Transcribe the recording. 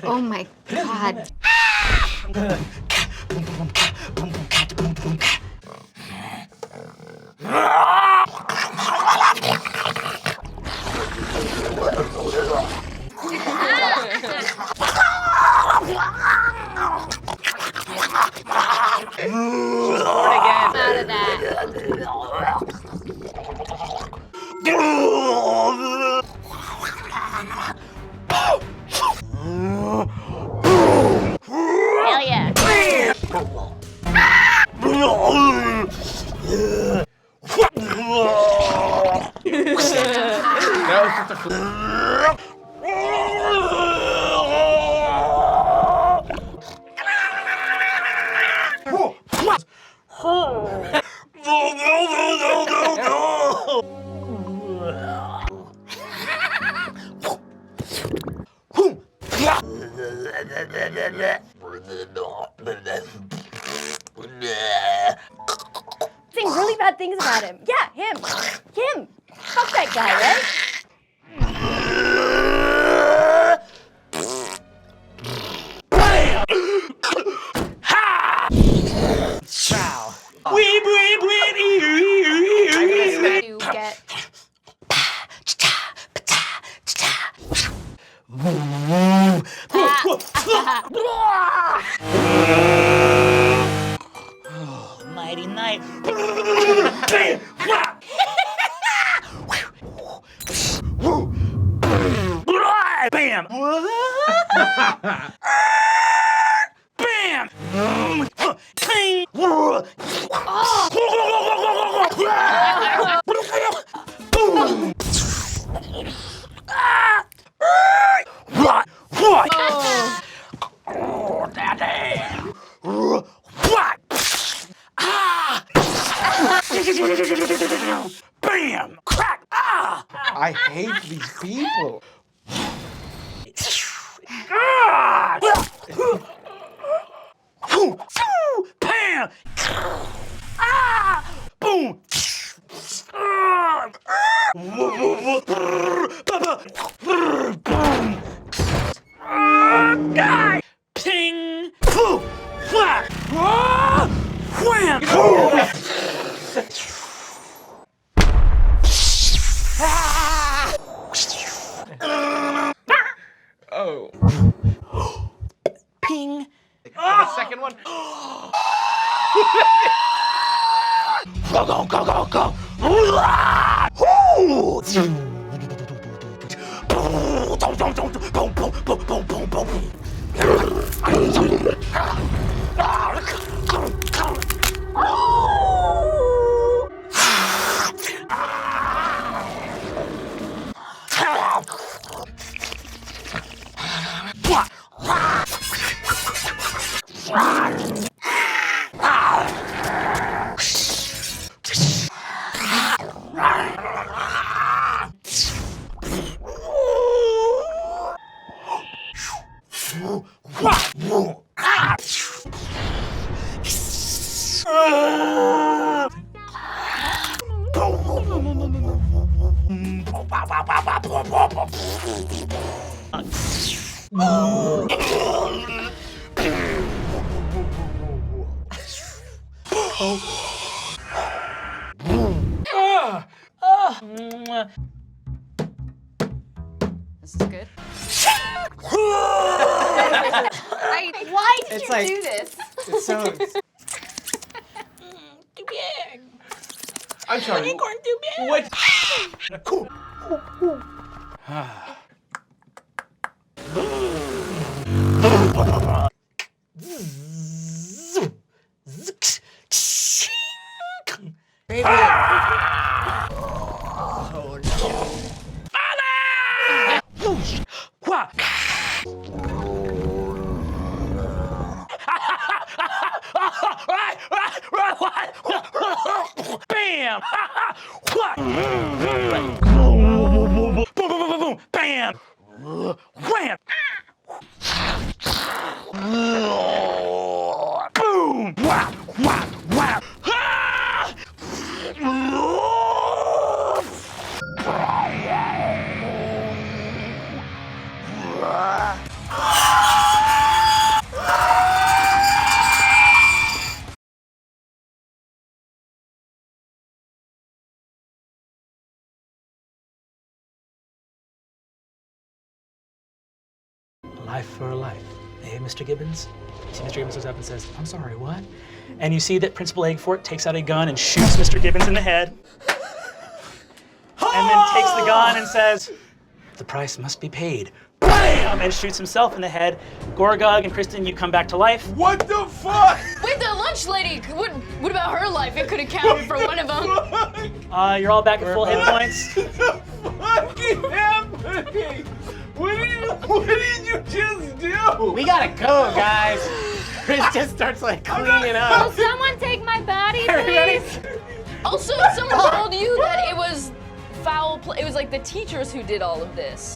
Oh my God. Out of that. Hell yeah. Saying really bad things about him. Yeah, him. Him. Fuck that guy, right? Ciao. To get. Nighty night. Bam! Bam! Cling! Boom! Oh, daddy! What? Ah! Bam! Crack! Ah! I hate these people. Ah! Bam! Ah! Boom! Die! Ping! Pooh! Whack! Ah! Wham! Oh. Ping! The second one. Go, go, go, go, go! Ooh! Boom, boom, boom, boom, boom, boom. This is good. Why did It's you like- do this? It's so. Too big. I'm sorry. Acorn too big. What? Bam! Boom, boom, boom, boom, boom. Bam! Wham! Boom! Wow! Wow! Wow! Ah! for life. Hey, Mr. Gibbons? You see Mr. Gibbons looks up and says, I'm sorry, what? And you see that Principal Eggfort takes out a gun and shoots Mr. Gibbons in the head. And then takes the gun and says, the price must be paid. Bam! And shoots himself in the head. Gorgog and Kristen, you come back to life. What the fuck? Wait, the lunch lady, what about her life? It could have counted for one of them. You're all back at full hit points. What is happening? What did you just do? We gotta go, guys. Chris just starts like cleaning Will up. someone take my body, Everybody- please? Also, someone told you that it was foul play. It was like the teachers who did all of this.